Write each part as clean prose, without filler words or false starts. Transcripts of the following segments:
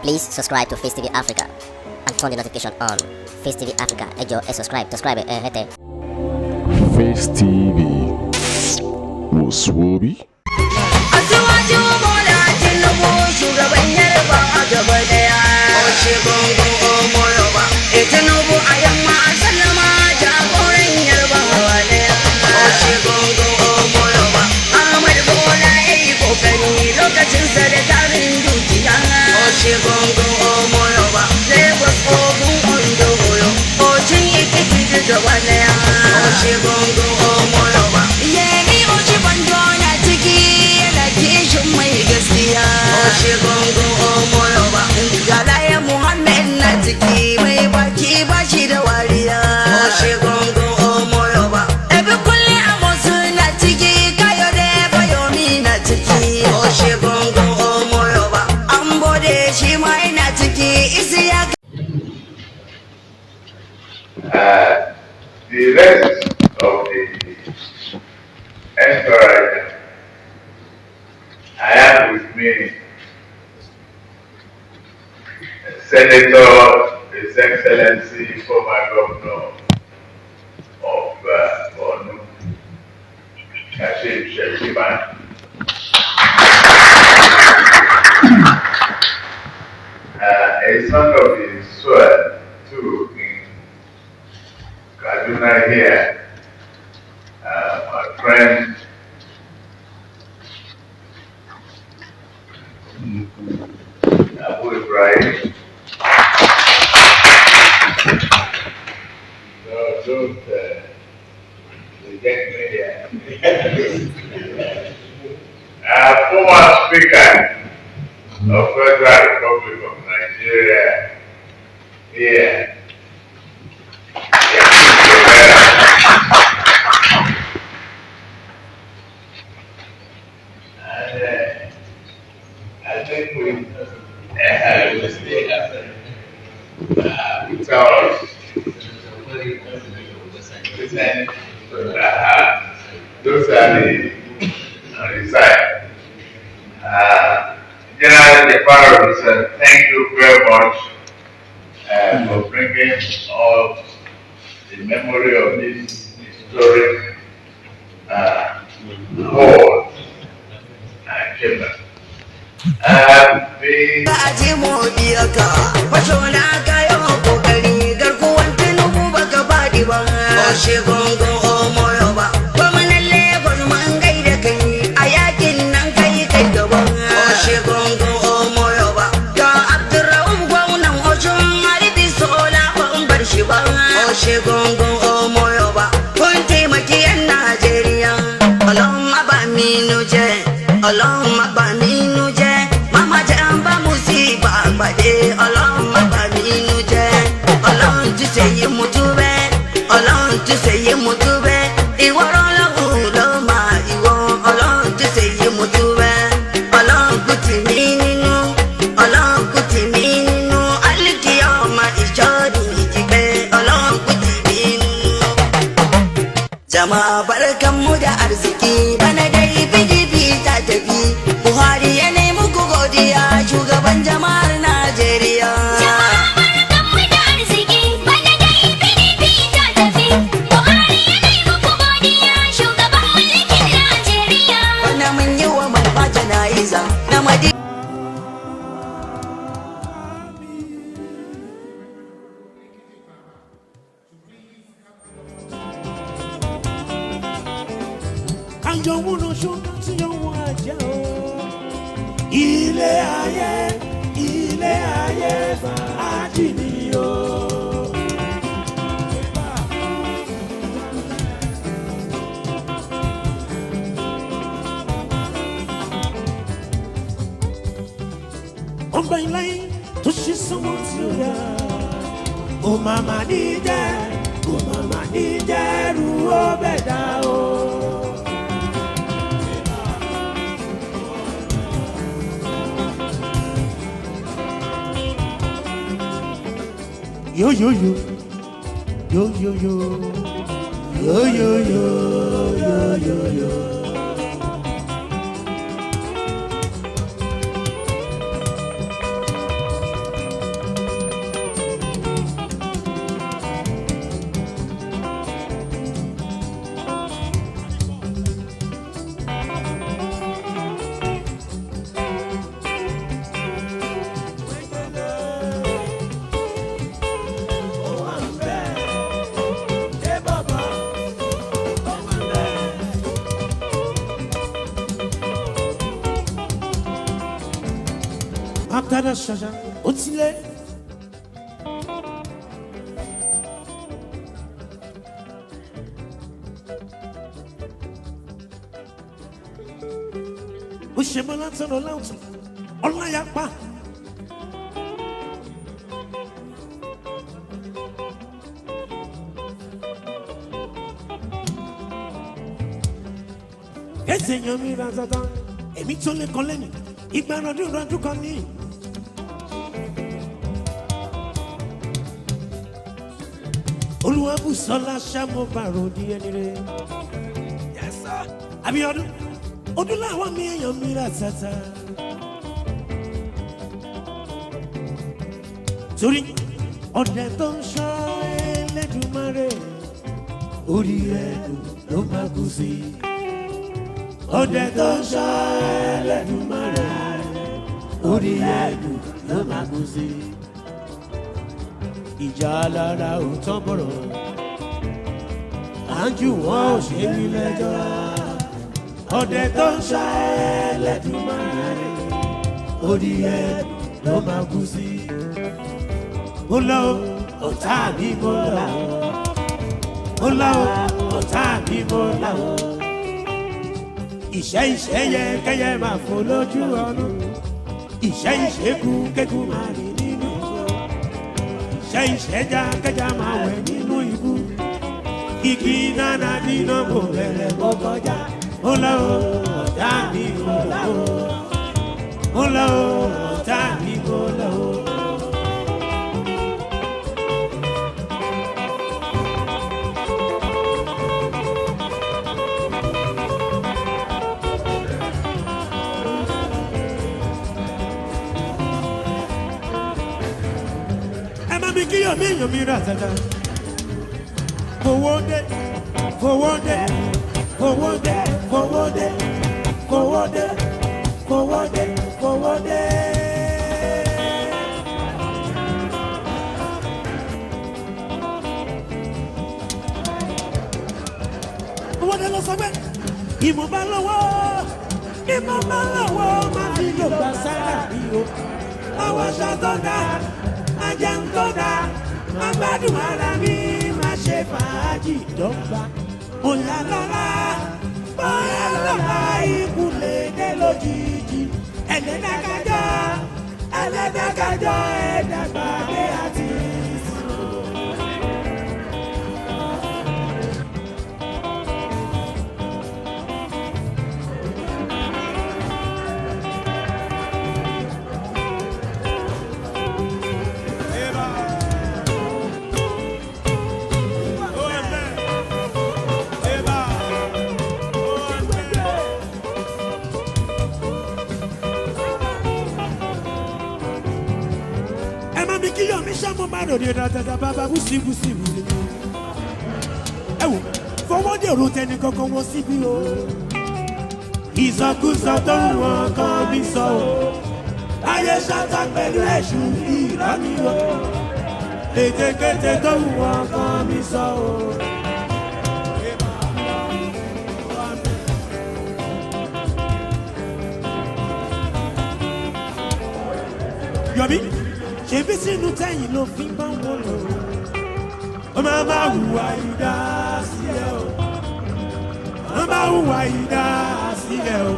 Please subscribe to Face TV Africa and turn the notification on. Face TV Africa, subscribe, hete. Face TV Muswobi. ASIWAJU BOLA TINUBU shugaban Yarba a gaba daya. Oshe gongo omoyoba. TINUBU a yamma a sallama jagoran Yarba daya. Oshe gongo omoyoba. AHMED BOLA yayi kokari lokacin sa da tarin dukiya. Oshe gongo omoyoba. Lagos Ogun Ondo Oyo. Ocin Ekiti gaba daya. Oshe gongo omoyoba. Yemi Ochi Banjo na ciki yana kishin mai gaskiya. Oshe gongo omoyoba. Galaye Muhammad na ciki mai baki bashi da wariya. Oshe gongo omoyoba. Ebe kulle amosu na ciki kayo de bayomi na ciki. Oshe gongo omoyoba. Ambode shi ma yana ciki isi ya. The rest of the entourage, I have with me Senator, His Excellency, former Governor of Borno, Kashim Shettima. A son of his soil, too, in KADUNA here, my friend Abu Ibrahim. No, don't reject me here. Former Speaker of Federal Republic of Nigeria here. I think we stay after. Those are the side. General Jafar, thank you very much for bringing all the memory of this historic hall and chamber. Aji modiyaka, wato na kayo kokari garkuwan Tinubu baka faɗi ba. Oshe gongo omoyoba, gwamnan Lagos man gaida kai a yakin nan kai gaba. Oshe gongo omoyoba, ga Abdurrahman gwamnan Osun Haribi Sola ban bar shi ba. Oshe gongo omoyoba, kun taimaki 'yan Najeriya. Allahumma ba minu je, Allahumma ba minu je. Mama jamba musiba bade Allahumma baminu je Allah tu seye mutube Allah tu seye mutube iworo la ulama iwo Allah tu seye mutube Allah kutiminu Allah kutiminu alkiyama ijadi jibe Allah kutiminu jama'a barkanmu da arziki bana dai PDP ta tafi Buhari ya nemi godiya shugaban jama'ar Najeriya. Barkanmu da arziki bana dai PDP ta tafi. Buhari ya nemi godiya shugaban mulkin Najeriya. Bana mun yi wa malfa jana'iza na madi. Ayọ̀wòrán ṣọ́nà tí ọwọ́ ajá o. Ilé ayé fàájì ni o. Ọgbà ìláyé tó ṣe sọ́wọ́ tí ó yá. Ó màmá ní jẹ́ rú ó bẹ̀ dá o. Yo yo yo, yo yo yo, yo yo yo, yo yo yo. After the Shasha, Utsile. Ushemalanso no lanso. Olayapa. Seigneur Mirazatan, et Mitole Coleni, Igbaradu Radukani. Oluabu Sola Shamo Barodi anire. Yes, sir. Abiodu, Odula Wami Mirazata. Sorry, Odeton Shaw, Ledumare, Uriedu, Lomagusi. Ode tó ṣọ́ Ẹlẹ́dùmarè, orí ẹ̀dùn ló máa kú sí. Ìjà alára ò tán bọ̀rọ̀, à ń jù wọ́n ò ṣe ní lẹ́jọ́. Ode tó ṣọ́ Ẹlẹ́dùmarè, orí ẹ̀dùn ló máa kú sí. Mo lọ ọ̀tá mi mo lọ, mo lọ ọ̀tá mi mo lọ. Ìṣẹ́ yẹ kẹ́yẹ máa fò lójú ọ̀run. Ìṣẹ́ kú kékú máa rìn nínú ìṣó. Ìṣẹ́ já kẹjà máa wẹ̀ nínú ibú. Kìkì nánà dínà kò bẹ̀rẹ̀ kó kọjá. Ó lọ ọ̀tá mi kò lọ. Ó lọ ọ̀tá mi kò lọ. Kiyo mi yo mi razada. Forward, forward, forward, forward, forward, forward, forward. What else I went? Imobalawo, ma fi lo basara biyo. Awa shadoda. Ajantoda, Abadu Arami, Mashe Faji Domba, Oyalala, Oyalala, Ikule Delojiji, Elenakaja, Edabade Atis. Baba busi. Fọwọ́ dèrò tẹni kankan wọ́n síbí o. Ìsọkúsọ tó ń wọ́n kan bí sọ o. Ayé ṣáta pẹ̀lú ẹ̀ṣù ìrọ́ní o. Ètekéte tó ń wọ́n kan bí sọ o. Yọ̀bí. Ṣebí sínú tẹ́yìn ló fi bá wọn lò. Ó máa máa hùwà ìdá sílẹ̀ o. Ó máa hùwà ìdá sílẹ̀ o.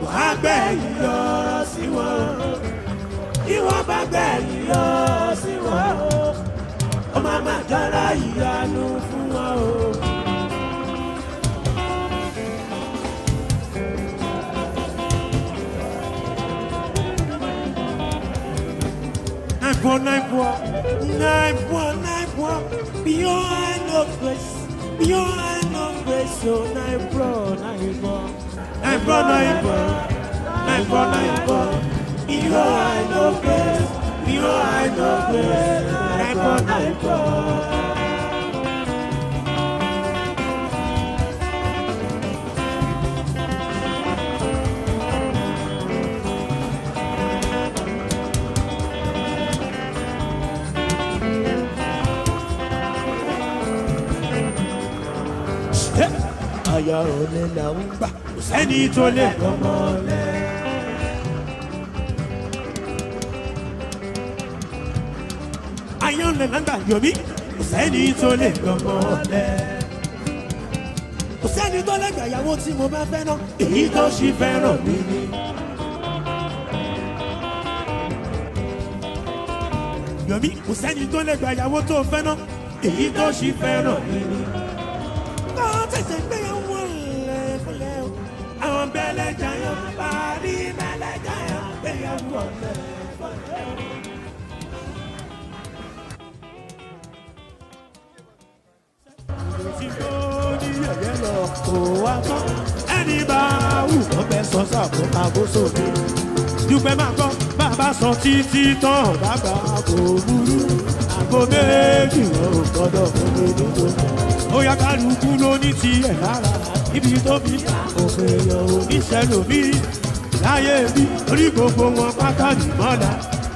Wàá gbẹ̀yìn lọ sí wọn. Ìwọ́n bá gbẹ̀yìn lọ sí wọn. Ó máa máa dára ìyanu fún wọn o. Nine poor, beyond no grace, so nine poor, beyond no grace, nine poor. Aya olè là ń gbà, kò sẹ́ni tó lè gbọ́mọ lẹ̀. ayọ̀lẹ̀ lágbà yọ̀bí kò sẹ́ni tó lè gbọ̀ngàn ọ̀lẹ́. Kò sẹ́ni tó lè gbà ìyàwó tí mo bá fẹ́ ná èyí tó ṣì fẹ́ràn mi ni. Yọ̀bí kò sẹ́ni tó lè gbà ìyàwó tó fẹ́ ná èyí tó ṣì fẹ́ràn mi ni. Kọ́ tẹ̀sẹ̀ gbéyàwó lẹ̀ fúnlẹ̀ o. Àwọn bẹ́lẹ̀ jayọ̀ parí bẹ́lẹ̀ jayọ̀ gbéyàwó ọ̀lẹ́ fúnlẹ̀ o. Tí kò ní yẹ̀yẹ́ lọ kó wá tán. Ẹni bá wù kọ́ bẹ́ sọ sàkó àgó sóde. Dúpẹ́ máa gbọ́ bàbá sọ títí tán bàbá kò burú. Àgbo méjì wọn ò gbọ́dọ̀ fún mi nítorí. Ó yá kálukú ló ní tiẹ̀ lára. Ibi tó fi òfin èèyàn oníṣẹ́ lòmí. Láyé bí orí gbogbo wọn pátá nìmọ́lá.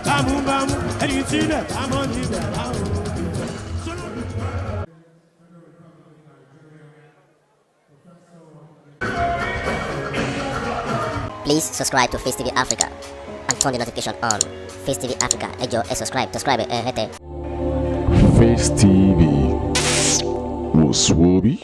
Bámúbámú ẹni tílẹ̀ bámọ́ níbẹ̀ láwọn. Please subscribe to Face TV Africa and turn the notification on. Face TV Africa, ẹ jọ̀ọ́ ẹ subscribe hete. Face TV was Swoby.